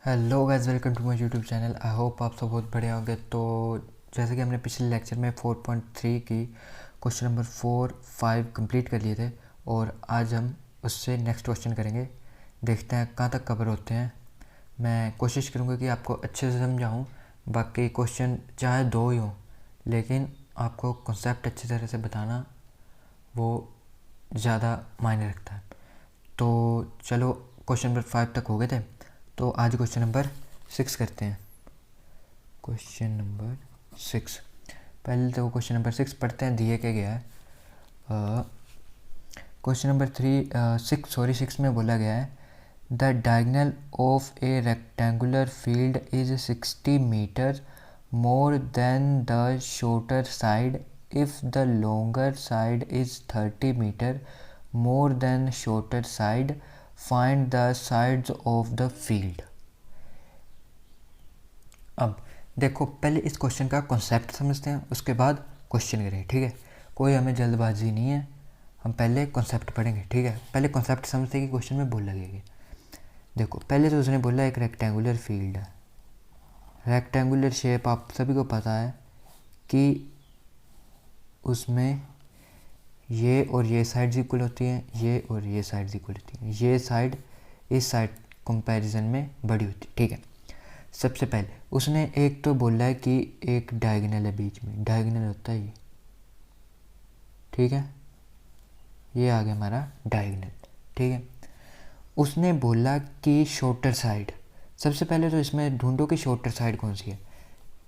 Hello guys, welcome to my YouTube channel. I hope आप सब बहुत बढ़िया होंगे। तो जैसे कि हमने पिछले लेक्चर में 4.3 की क्वेश्चन नंबर 4, 5 कंप्लीट कर लिए थे और आज हम उससे नेक्स्ट क्वेश्चन करेंगे। देखते हैं कहाँ तक कवर होते हैं। मैं कोशिश करूँगा कि आपको अच्छे से समझाऊँ। बाकी क्वेश्चन चाहे दो ही हों, लेकिन आपको कॉन्सेप्ट अच्छी तरह से बताना वो ज़्यादा मायने रखता है। तो चलो, क्वेश्चन नंबर 5 तक हो गए थे, तो आज क्वेश्चन नंबर 6 करते हैं। क्वेश्चन नंबर 6, पहले तो क्वेश्चन नंबर 6 पढ़ते हैं, दिए क्या गया है। क्वेश्चन नंबर 6 में बोला गया है the diagonal of a rectangular field is 60 metre more than the shorter side if the longer side is 30 meter more than shorter side, find the sides of the field। अब देखो, पहले इस question का concept समझते हैं, उसके बाद question करेंगे। ठीक है, कोई हमें जल्दबाजी नहीं है, हम पहले कॉन्सेप्ट पढ़ेंगे। ठीक है, पहले कॉन्सेप्ट समझते हैं कि क्वेश्चन में बोल लगेगा। देखो, पहले तो उसने बोला एक रेक्टेंगुलर फील्ड है। रेक्टेंगुलर शेप आप सभी को पता है कि उसमें ये और ये साइड्स इक्वल होती हैं, ये और ये साइड्स इक्वल होती हैं। ये साइड इस साइड कंपैरिजन में बड़ी होती है। ठीक है, सबसे पहले उसने एक तो बोला है कि एक डायगोनल है बीच में। डायगोनल होता है ये, ठीक है, ये आ गया हमारा डायगोनल। ठीक है, उसने बोला कि शॉर्टर साइड। सबसे पहले तो इसमें ढूंढो कि शॉर्टर साइड कौन सी है।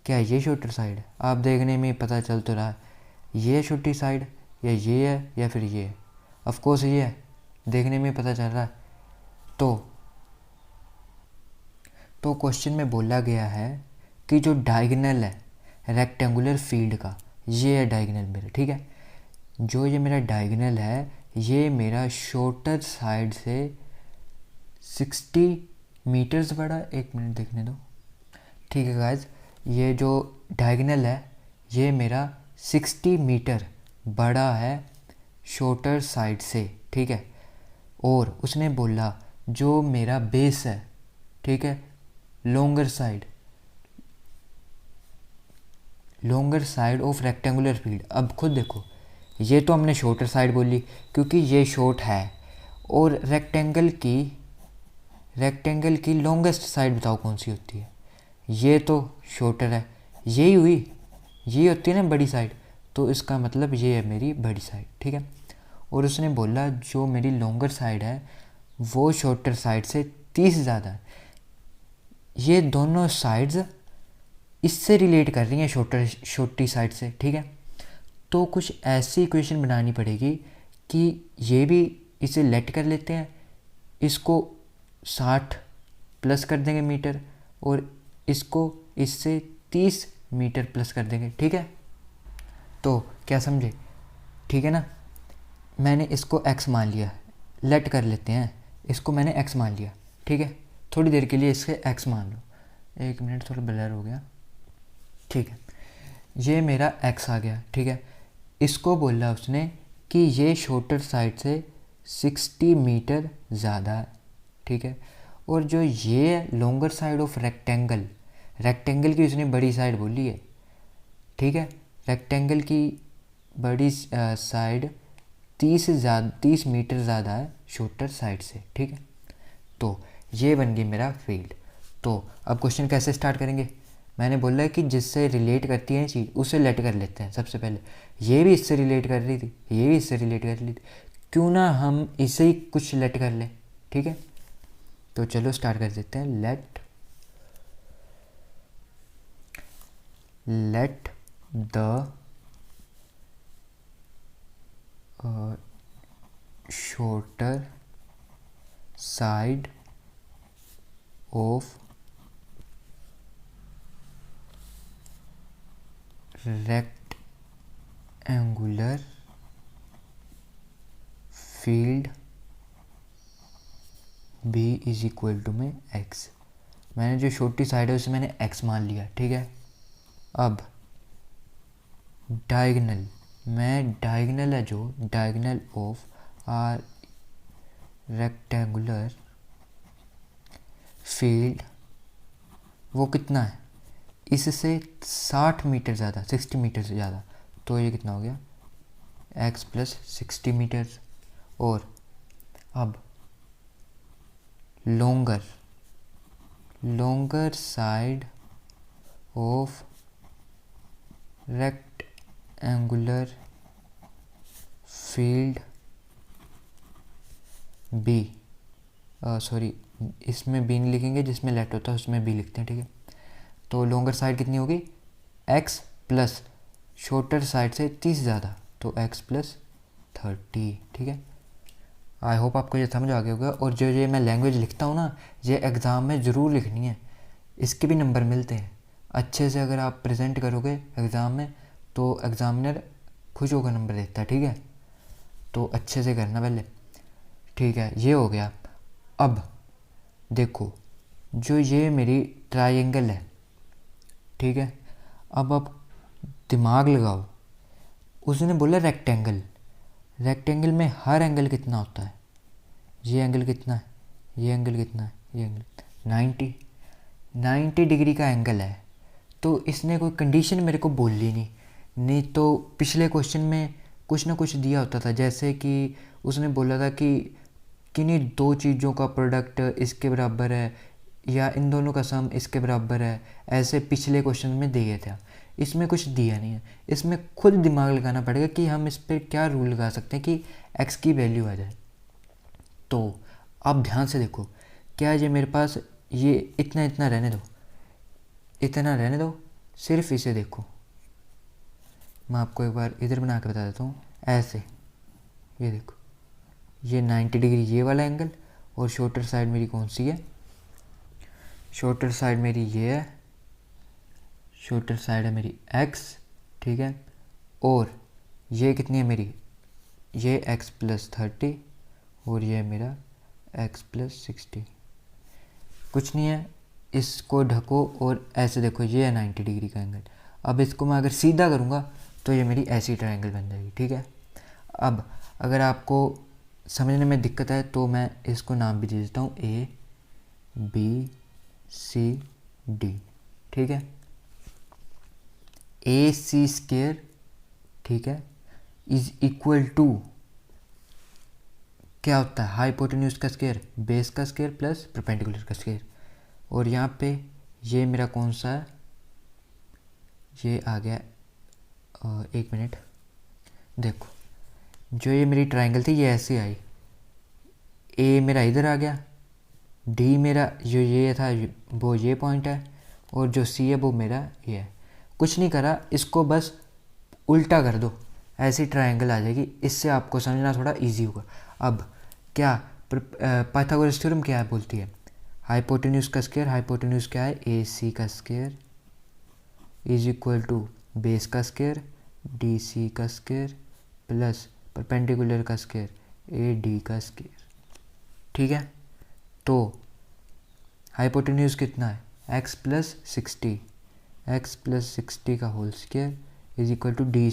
क्या ये शॉर्टर साइड है? आप देखने में पता चल तो रहा है, ये छोटी साइड या ये है या फिर ये है। ऑफ कोर्स ये है, देखने में पता चल रहा है। तो क्वेश्चन में बोला गया है कि जो डायगोनल है रेक्टेंगुलर फील्ड का, ये है डायगोनल मेरा। ठीक है, जो ये मेरा डायगोनल है ये मेरा शॉर्टर साइड से 60 मीटर्स बड़ा। एक मिनट देखने दो। ठीक है गाइज, ये जो डायगोनल है ये मेरा 60 मीटर बड़ा है शॉर्टर साइड से। ठीक है, और उसने बोला जो मेरा बेस है, ठीक है, longer side of rectangular field. अब खुद देखो, ये तो हमने शॉर्टर साइड बोली क्योंकि ये शॉर्ट है, और रेक्टेंगल की लॉन्गेस्ट साइड बताओ कौन सी होती है। ये तो शॉर्टर है, यही हुई, ये होती है ना बड़ी साइड, तो इसका मतलब ये है मेरी बड़ी साइड। ठीक है, और उसने बोला जो मेरी लॉन्गर साइड है वो शॉर्टर साइड से 30 ज़्यादा है। ये दोनों साइड्स इससे रिलेट कर रही हैं छोटी साइड से। ठीक है, तो कुछ ऐसी इक्वेशन बनानी पड़ेगी कि ये भी इसे लेट कर लेते हैं, इसको 60 प्लस कर देंगे मीटर, और इसको इससे 30 मीटर प्लस कर देंगे। ठीक है, तो क्या समझे? ठीक है ना, मैंने इसको x मान लिया, लेट कर लेते हैं, इसको मैंने x मान लिया। ठीक है, थोड़ी देर के लिए इसके x मान लो। एक मिनट, थोड़ा ब्लर हो गया। ठीक है, ये मेरा x आ गया। ठीक है, इसको बोला उसने कि ये शॉर्टर साइड से 60 मीटर ज़्यादा है। ठीक है, और जो ये लॉन्गर साइड ऑफ रेक्टेंगल की उसने बड़ी साइड बोली है। ठीक है, रेक्टेंगल की बड़ी साइड 30 मीटर ज़्यादा है शॉर्टर साइड से। ठीक है, तो ये बन गई मेरा फील्ड। तो अब क्वेश्चन कैसे स्टार्ट करेंगे? मैंने बोला है कि जिससे रिलेट करती है चीज़ उसे लेट कर लेते हैं। सबसे पहले ये भी इससे रिलेट कर रही थी, ये भी इससे रिलेट कर रही थी, क्यों ना हम इसे ही कुछ लेट कर लें। ठीक है, तो चलो स्टार्ट कर देते हैं। Let the shorter side of rectangular field b is equal to में x। मैंने जो छोटी साइड है उसे मैंने x मान लिया। ठीक है, अब डायगोनल है जो diagonal of our rectangular field वो कितना है, इससे 60 मीटर ज़्यादा, 60 मीटर से ज़्यादा, तो ये कितना हो गया x प्लस 60 मीटर्स। और अब longer side of rectangular field B, sorry इसमें बी नहीं लिखेंगे, जिसमें लेट होता है उसमें बी लिखते हैं, ठीक है। तो लॉन्गर साइड कितनी होगी, x प्लस शॉर्टर साइड से 30 ज़्यादा, तो x प्लस 30, ठीक है। आई होप आपको ये समझ आ गया होगा। और जो ये मैं लैंग्वेज लिखता हूँ ना, ये एग्ज़ाम में ज़रूर लिखनी है, इसके भी नंबर मिलते हैं। अच्छे से अगर आप प्रेजेंट करोगे एग्ज़ाम में तो एग्ज़ामिनर खुश होकर नंबर देता है, ठीक है। तो अच्छे से करना पहले, ठीक है। ये हो गया। अब देखो जो ये मेरी ट्रायंगल है, ठीक है। अब आप दिमाग लगाओ, उसने बोला रेक्टेंगल, रेक्टेंगल में हर एंगल कितना होता है, ये एंगल कितना है, ये एंगल कितना है, ये एंगल 90 डिग्री का एंगल है। तो इसने कोई कंडीशन मेरे को बोली नहीं तो पिछले क्वेश्चन में कुछ ना कुछ दिया होता था, जैसे कि उसने बोला था कि किन्हीं दो चीज़ों का प्रोडक्ट इसके बराबर है या इन दोनों का सम इसके बराबर है, ऐसे पिछले क्वेश्चन में दिए थे। इसमें कुछ दिया नहीं है, इसमें खुद दिमाग लगाना पड़ेगा कि हम इस पर क्या रूल लगा सकते हैं कि x की वैल्यू आ जाए। तो आप ध्यान से देखो, क्या ये मेरे पास ये इतना इतना रहने दो, इतना रहने दो, सिर्फ इसे देखो। मैं आपको एक बार इधर बना के बता देता हूँ, ऐसे ये देखो, ये 90 डिग्री ये वाला एंगल, और शॉर्टर साइड मेरी कौन सी है, शॉर्टर साइड मेरी ये है, शॉर्टर साइड है मेरी x, ठीक है। और ये कितनी है मेरी, ये x प्लस 30 और ये मेरा x प्लस 60। कुछ नहीं है, इसको ढको और ऐसे देखो, ये है 90 डिग्री का एंगल। अब इसको मैं अगर सीधा करूँगा तो ये मेरी ऐसी ट्रायंगल बन जाएगी, ठीक है। अब अगर आपको समझने में दिक्कत है तो मैं इसको नाम भी दे देता हूँ A B C D, ठीक है। AC स्क्वायर, ठीक है, इज इक्वल टू क्या होता है, हाइपोटेन्यूज का स्क्वायर, बेस का स्क्वायर प्लस परपेंडिकुलर का स्क्वायर। और यहाँ पे ये मेरा कौन सा है, ये आ गया, एक मिनट देखो, जो ये मेरी ट्रायंगल थी ये ऐसे आई, ए मेरा इधर आ गया, डी मेरा जो ये था वो ये पॉइंट है, और जो सी है वो मेरा ये है। कुछ नहीं करा, इसको बस उल्टा कर दो, ऐसी ट्रायंगल आ जाएगी। इससे आपको समझना थोड़ा इजी होगा। अब क्या पाइथागोरस थ्योरम क्या है बोलती है, हाइपोटेन्यूज का स्क्वायर, हाइपोटेन्यूज क्या है ए सी का square is equal to base का स्क्वायर डी सी का स्क्वायर प्लस परपेंडिकुलर का स्क्वायर ए डी का स्क्वायर, ठीक है। तो हाइपोटेन्यूज कितना है, x प्लस 60 का whole square is equal to D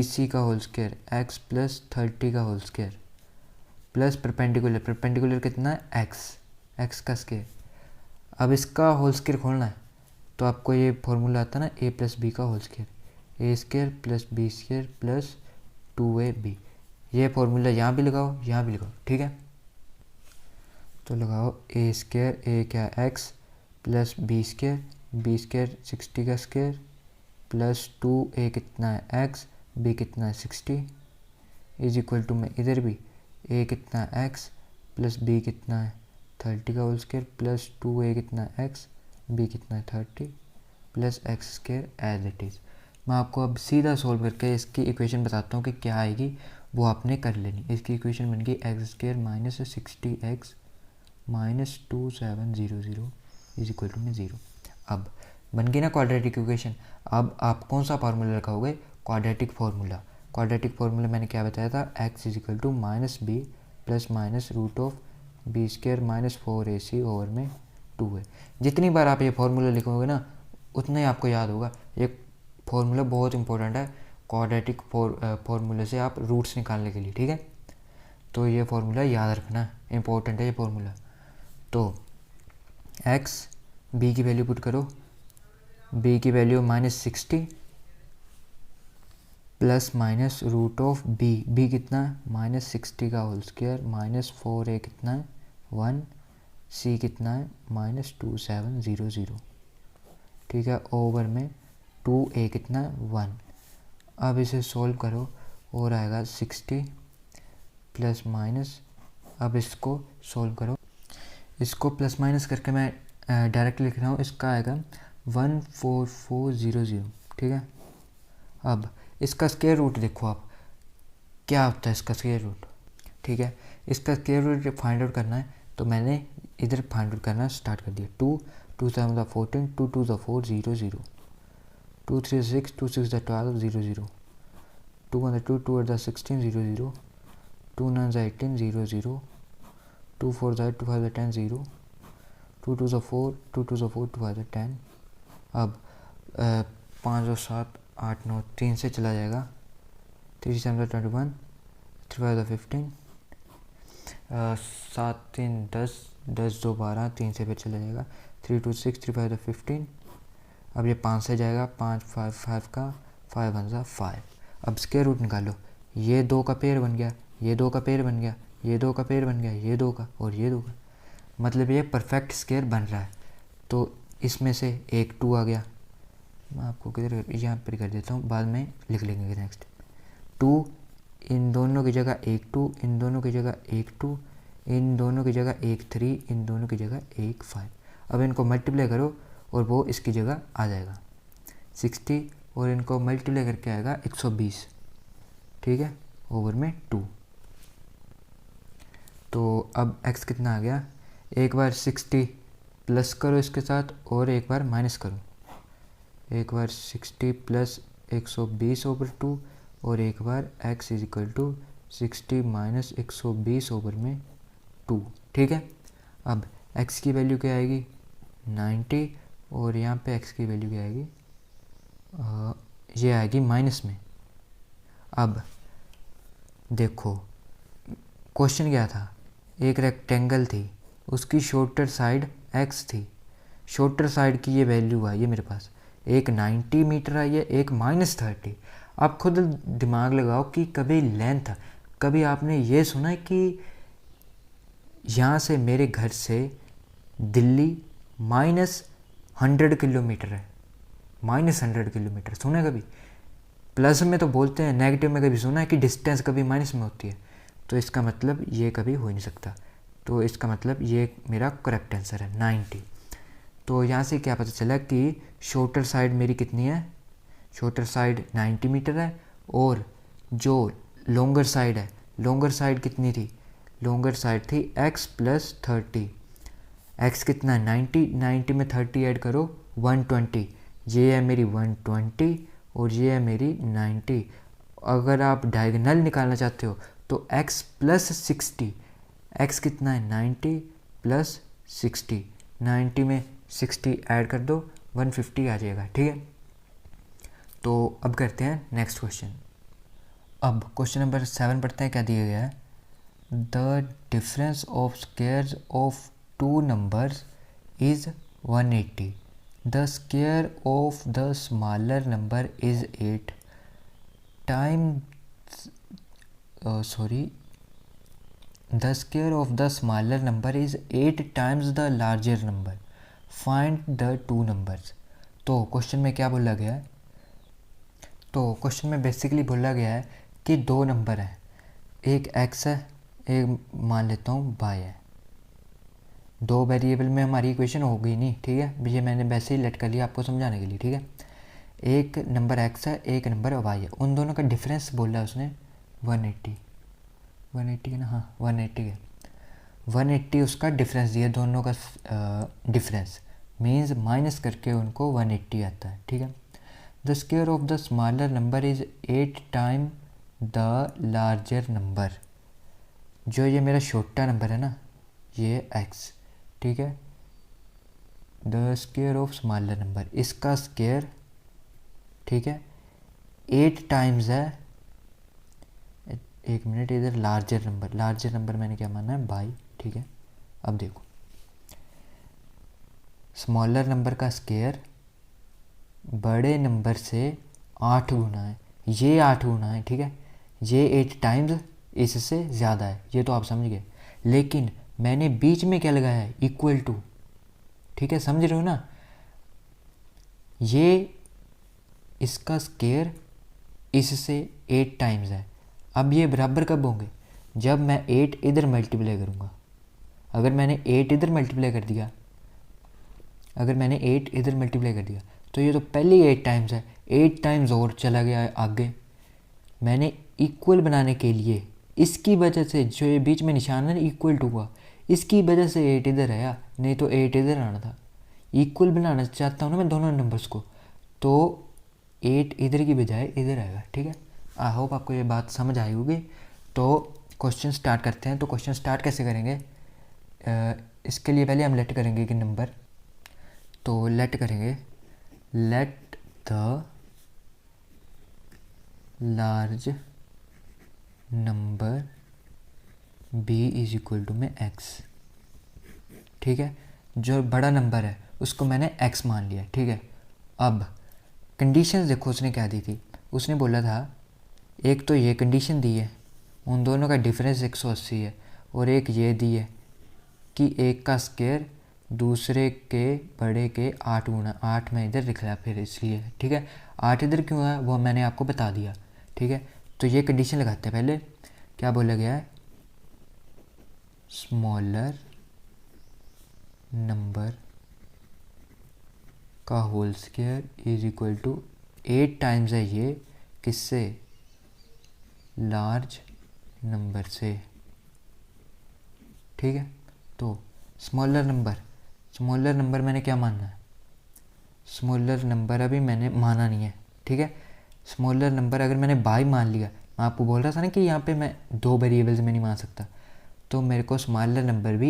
C का होल स्क्वायर x प्लस 30 का होल स्क्वायर प्लस परपेंडिकुलर कितना है x का स्क्वायर। अब इसका होल स्क्वायर खोलना है तो आपको ये फॉर्मूला आता है ना, a प्लस बी का whole square, a square plus b square plus 2ab। ये फॉर्मूला यहाँ भी लगाओ, यहाँ भी लगाओ, ठीक है। तो लगाओ ए स्क्वायर, ए क्या x प्लस बी स्क्वायर 60 का स्क्वायर प्लस 2a कितना है x, b कितना है 60 इज इक्वल टू में इधर भी a कितना है x प्लस b कितना है 30 का होल स्क्वायर प्लस 2a कितना है x, b कितना है 30 plus x square as it is. मैं आपको अब सीधा सॉल्व करके इसकी इक्वेशन बताता हूँ कि क्या आएगी, वो आपने कर लेनी। इसकी इक्वेशन बन गई x square minus 60x minus 2700 is equal to में 0। अब बन गई ना क्वाड्रेटिक इक्वेशन। अब आप कौन सा फार्मूला रखाओगे, क्वाड्रेटिक फार्मूला। क्वाड्रेटिक फार्मूला मैंने क्या बताया था, x is equal to minus b plus minus root of b square minus 4ac over में 2 है। जितनी बार आप ये फार्मूला लिखोगे ना उतना ही आपको याद होगा। ये फार्मूला बहुत इंपॉर्टेंट है, क्वाड्रेटिक फार्मूले से आप रूट्स निकालने के लिए, ठीक है। तो ये फार्मूला याद रखना, इंपॉर्टेंट है ये फार्मूला। तो x बी की वैल्यू पुट करो, बी की value -60 plus minus root of b कितना है -60 का होल स्क्वायर -4a कितना है 1, सी कितना है -2700, ठीक है, ओवर में 2a कितना है 1। अब इसे सोल्व करो और आएगा 60 प्लस माइनस, अब इसको सोल्व करो, इसको प्लस माइनस करके मैं डायरेक्ट लिख रहा हूँ, इसका आएगा 14400, ठीक है। अब इसका स्क्वायर रूट देखो आप क्या होता है इसका स्क्वायर रूट, ठीक है। इसका स्क्वायर रूट फाइंड आउट करना है तो मैंने इधर फाइंड आउट करना स्टार्ट कर दिया। 2 7 14, 2 2 4 0 0, 2 3 6, 2 6 12 0 0, 2 1 2 2 8 16 0 0, 2 9 18 0 0, 2 4 2 5 10 0, 2 2 4, 2 2 4 2 5 10। अब 5 और 7 8 9 3 से चला जाएगा, 3 7 21, 3 5 15, 7 3 10, 10 2 12, 3 से फिर चला जाएगा, 3 2 6, 3 5 15। अब ये 5 से जाएगा, 5 5 5 का 5 1 5। अब स्क्वायर रूट निकालो, ये 2 का पेयर बन गया, ये 2 का पेयर बन गया, ये 2 का पेयर बन गया, ये 2 का और ये 2 का, मतलब ये परफेक्ट स्क्वायर बन रहा है। तो इसमें से एक 2 आ गया, मैं आपको किधर यहाँ पर कर देता हूँ, बाद में लिख लेंगे नेक्स्ट। 2 इन दोनों की जगह एक 2, इन दोनों की जगह एक 2, इन दोनों की जगह एक 3, इन दोनों की जगह एक 5। अब इनको मल्टीप्लाई करो और वो इसकी जगह आ जाएगा 60, और इनको मल्टीप्लाई करके आएगा 120, ठीक है, ओवर में 2। तो अब x कितना आ गया, एक बार 60 प्लस करो इसके साथ और एक बार माइनस करो, एक बार 60 प्लस 120 ओवर 2 और एक बार x is equal to 60 minus 120 over में 2, ठीक है। अब x की वैल्यू क्या आएगी 90, और यहाँ पे x की वैल्यू क्या आएगी ये आएगी माइनस में। अब देखो क्वेश्चन क्या था, एक रेक्टेंगल थी, उसकी शॉर्टर साइड x थी, शॉर्टर साइड की ये वैल्यू आई है मेरे पास, एक 90 मीटर आई है, एक -30। आप खुद दिमाग लगाओ कि कभी लेंथ, कभी आपने ये सुना है कि यहाँ से मेरे घर से दिल्ली -100 किलोमीटर है, -100 किलोमीटर सुना है कभी? प्लस में तो बोलते हैं, नेगेटिव में कभी सुना है कि डिस्टेंस कभी माइनस में होती है? तो इसका मतलब ये कभी हो ही नहीं सकता, तो इसका मतलब ये मेरा करेक्ट आंसर है 90। तो यहाँ से क्या पता चला कि शॉर्टर साइड मेरी कितनी है, शॉर्टर साइड 90 मीटर है, और जो लॉन्गर साइड है, लॉन्गर साइड कितनी थी, लॉन्गर साइड थी x प्लस 30। x कितना है 90, 90 में 30 ऐड करो 120, ये है मेरी 120 और ये है मेरी 90। अगर आप डायगोनल निकालना चाहते हो तो x प्लस 60, x कितना है 90 प्लस 60, 90 में 60 ऐड कर दो 150 आ जाएगा, ठीक है। तो अब करते हैं नेक्स्ट क्वेश्चन। अब क्वेश्चन नंबर 7 पढ़ते हैं, क्या दिया गया है, the difference of squares of 2 numbers is 180, the square of the smaller number is 8 times the square of the smaller number is 8 times the larger number, find the 2 numbers. तो question में क्या बोला गया है, तो क्वेश्चन में basically बोला गया है कि 2 नंबर हैं, एक x है, एक मान लेता हूँ y है। 2 वेरिएबल में हमारी इक्वेशन हो गई नहीं, ठीक है, ये मैंने वैसे ही लेट कर लिया आपको समझाने के लिए, ठीक है। एक नंबर x है, एक नंबर y है, उन दोनों का डिफरेंस बोला उसने 180, 180 है ना, हाँ 180 है, 180 उसका डिफरेंस दिया, दोनों का डिफरेंस मीन्स माइनस करके उनको 180 आता है, ठीक है। The square of the smaller number is 8 time the larger number, जो ये मेरा छोटा नंबर है ना, ये x, ठीक है। The square of smaller number, इसका स्क्वायर, ठीक है, 8 टाइम्स है, एक मिनट, इधर लार्जर नंबर, लार्जर नंबर मैंने क्या माना है बाई, ठीक है। अब देखो स्मॉलर नंबर का स्क्वायर बड़े नंबर से 8 गुना है, ये 8 गुना है, ठीक है, ये 8 टाइम्स इससे ज़्यादा है, ये तो आप समझ गए। लेकिन मैंने बीच में क्या लगाया है, इक्वल टू, ठीक है, समझ रहे हो ना। ये इसका स्क्वायर इससे 8 टाइम्स है। अब ये बराबर कब होंगे, जब मैं 8 इधर मल्टीप्लाई करूँगा। अगर मैंने 8 इधर मल्टीप्लाई कर दिया, अगर मैंने 8 इधर मल्टीप्लाई कर दिया तो ये तो पहले ही 8 टाइम्स है, 8 टाइम्स और चला गया है आगे। मैंने इक्वल बनाने के लिए इसकी वजह से जो ये बीच में निशान है इक्वल टू हुआ, इसकी वजह से 8 इधर आया, नहीं तो 8 इधर आना था। इक्वल बनाना चाहता हूँ ना मैं दोनों नंबर्स को, तो 8 इधर की बजाय इधर आएगा, ठीक है। आई होप आपको ये बात समझ आई होगी। तो क्वेश्चन स्टार्ट करते हैं। तो क्वेश्चन स्टार्ट कैसे करेंगे, इसके लिए पहले हम लेट करेंगे कि नंबर, तो लेट करेंगे, let the large number b is equal to में एक्स, ठीक है। जो बड़ा नंबर है उसको मैंने एक्स मान लिया, ठीक है। अब कंडीशंस देखो उसने क्या दी थी, उसने बोला था एक तो ये कंडीशन दी है, उन दोनों का डिफरेंस 180 है, और एक ये दी है कि एक का स्क्वायर दूसरे के बड़े के 8 गुना, 8 में इधर लिख रहा फिर इसलिए, ठीक है। 8 इधर क्यों है वो मैंने आपको बता दिया, ठीक है। तो ये कंडीशन लगाते हैं। पहले क्या बोला गया है, स्मॉलर नंबर का whole square is equal to 8 times है ये किससे, लार्ज नंबर से, ठीक है। तो स्मॉलर नंबर मैंने क्या मानना है, स्मॉलर नंबर अभी मैंने माना नहीं है, ठीक है। स्मॉलर नंबर अगर मैंने बाई मान लिया, मैं आपको बोल रहा था ना कि यहाँ पे मैं 2 वेरिएबल्स में नहीं मान सकता, तो मेरे को स्मॉलर नंबर भी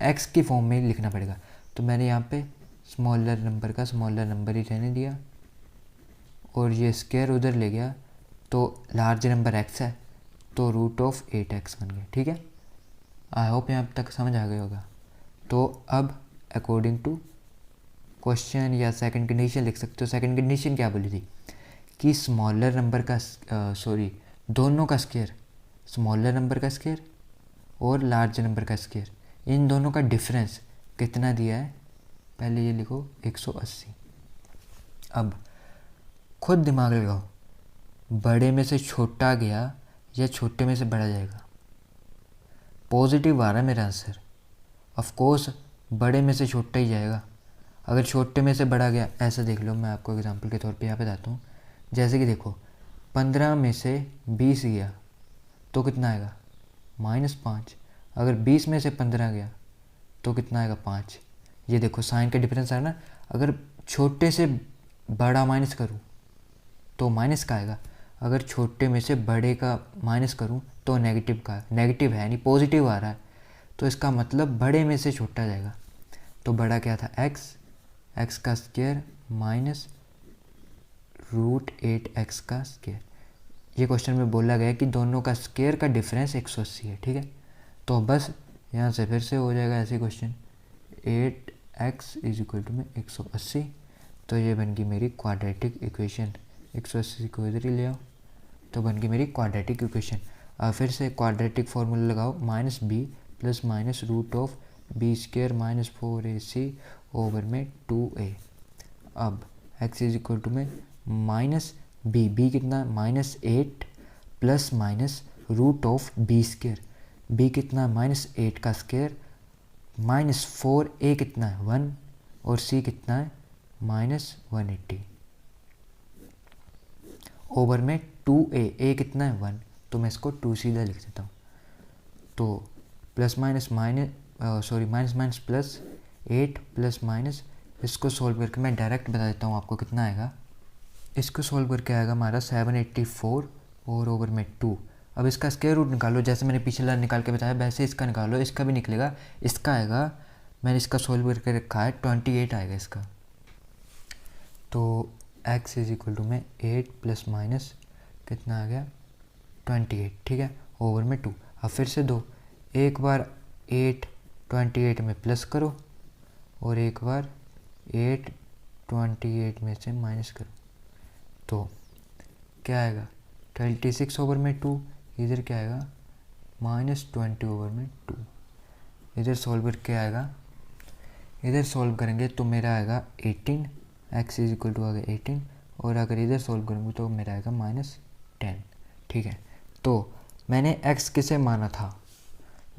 एक्स की फॉर्म में लिखना पड़ेगा। तो मैंने यहाँ पे स्मॉलर नंबर का स्मॉलर नंबर ही रहने दिया, और ये स्क्वायर उधर ले गया, तो लार्ज नंबर एक्स है, तो रूट ऑफ 8x बन गया, ठीक है। आई होप यहाँ तक समझ आ गया होगा। तो अब अकॉर्डिंग टू क्वेश्चन या सेकंड कंडीशन लिख सकते हो। सेकंड कंडीशन क्या बोली थी कि स्मॉलर नंबर का दोनों का स्क्वायर, स्मॉलर नंबर का स्क्वायर और लार्ज नंबर का स्क्वायर, इन दोनों का डिफरेंस कितना दिया है, पहले ये लिखो 180। अब खुद दिमाग लगाओ, बड़े में से छोटा गया या छोटे में से बड़ा जाएगा, पॉजिटिव आ रहा है मेरा आंसर, ऑफ कोर्स बड़े में से छोटा ही जाएगा। अगर छोटे में से बड़ा गया, ऐसा देख लो, मैं आपको एग्जांपल के तौर पे यहाँ पे बताता हूँ। जैसे कि देखो 15 में से 20 गया तो कितना आएगा, -5। अगर 20 में से 15 गया तो कितना आएगा, 5। ये देखो साइन का डिफरेंस है ना। अगर छोटे से बड़ा माइनस करूँ तो माइनस का आएगा, अगर छोटे में से बड़े का माइनस करूँ तो नेगेटिव का, नेगेटिव है नहीं पॉजिटिव आ रहा है, तो इसका मतलब बड़े में से छोटा जाएगा। तो बड़ा क्या था, एक्स का स्क्वायर माइनस रूट 8x का स्क्वायर। ये क्वेश्चन में बोला गया है कि दोनों का स्क्वायर का डिफरेंस 180 है, ठीक है। तो बस यहाँ से फिर से हो जाएगा ऐसे question, 8x is equal to में 180। तो ये बन गई मेरी क्वाड्रेटिक इक्वेशन, 180 को इधर ही ले आओ, तो बन गई मेरी क्वाड्रेटिक इक्वेशन। अब फिर से क्वाड्रेटिक फार्मूला लगाओ, -b plus minus root of b square -4ac over में 2a। अब x इज इक्वल टू में -b कितना, -8 plus minus root of b square, b कितना -8 का स्क्वायर, -4a कितना है 1, और c कितना है -180 ओवर में 2a कितना है 1, तो मैं इसको 2 सीधा लिख देता हूँ। तो plus minus minus plus 8 plus minus, इसको सॉल्व करके मैं डायरेक्ट बता देता हूँ आपको कितना आएगा। इसको सॉल्व करके आएगा हमारा 784 और ओवर में 2। अब इसका स्क्वायर रूट निकालो, जैसे मैंने पिछला निकाल के बताया वैसे इसका निकालो, इसका भी निकलेगा। इसका आएगा, मैंने इसका सॉल्व करके रखा है 28 आएगा इसका। तो x इज इक्वल टू में 8 प्लस माइनस कितना आ गया 28, ठीक है, ओवर में 2। अब फिर से दो, एक बार 8 28 में प्लस करो और एक बार 8/28 में से माइनस करो तो क्या आएगा 26/2। इधर क्या आएगा -20/2। इधर सॉल्व करके आएगा, इधर सॉल्व करेंगे तो मेरा आएगा 18, x इज इक्वल टू आ गया 18, और अगर इधर सॉल्व करेंगे तो मेरा आएगा -10। ठीक है, तो मैंने x किसे माना था,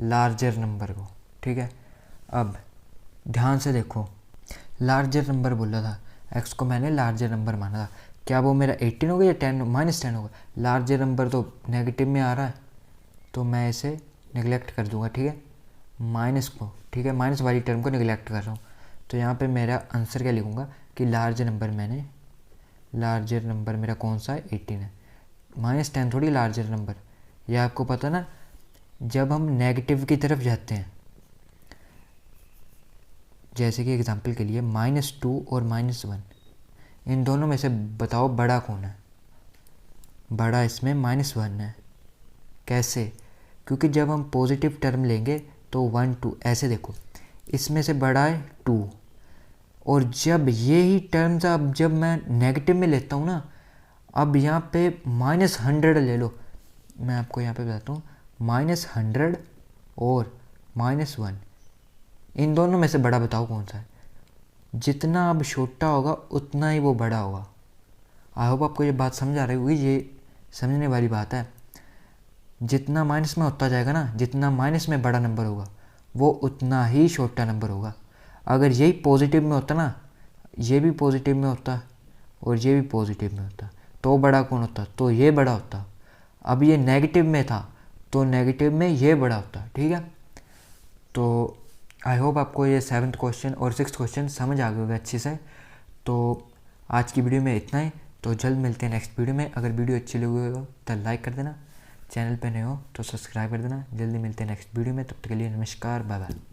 लार्जर नंबर को। ठीक है, अब ध्यान से देखो, लार्जर नंबर बोला था, x को मैंने लार्जर नंबर माना था। क्या वो मेरा 18 होगा या -10 होगा? लार्जर नंबर तो नेगेटिव में आ रहा है तो मैं इसे निगलेक्ट कर दूंगा। ठीक है, माइनस को, ठीक है, माइनस वाली टर्म को निगलेक्ट कर रहा हूँ। तो यहाँ पे मेरा आंसर क्या लिखूँगा कि लार्जर नंबर मेरा कौन सा है, 18 है। -10 थोड़ी लार्जर नंबर, ये आपको पता ना, जब हम नेगेटिव की तरफ जाते हैं, जैसे कि एग्जांपल के लिए -2 और -1, इन दोनों में से बताओ बड़ा कौन है? बड़ा इसमें -1 है। कैसे? क्योंकि जब हम पॉजिटिव टर्म लेंगे तो 1 2 ऐसे देखो, इसमें से बड़ा है 2, और जब ये ही टर्म्स अब जब मैं नेगेटिव में लेता हूँ ना, अब यहाँ पे -100 ले लो, मैं आपको यहाँ पे बताता हूँ, -100 और -1, इन दोनों में से बड़ा बताओ कौन सा है? जितना अब छोटा होगा उतना ही वो बड़ा होगा। आई होप आपको ये बात समझ आ रही होगी, ये समझने वाली बात है। जितना माइनस में होता जाएगा ना, जितना माइनस में बड़ा नंबर होगा वो उतना ही छोटा नंबर होगा। अगर यही पॉजिटिव में होता ना, ये भी पॉजिटिव में होता और ये भी पॉजिटिव में होता, तो बड़ा कौन होता? तो ये बड़ा होता। अब ये नेगेटिव में था तो नेगेटिव में ये बड़ा होता। ठीक है, तो आई होप आपको ये 7th क्वेश्चन और 6th क्वेश्चन समझ आ गए होगा अच्छे से। तो आज की वीडियो में इतना ही, तो जल्द मिलते हैं नेक्स्ट वीडियो में। अगर वीडियो अच्छी लगी हो तो लाइक कर देना, चैनल पे नए हो तो सब्सक्राइब कर देना। जल्दी मिलते हैं नेक्स्ट वीडियो में, तब तक के लिए नमस्कार, बाय बाय।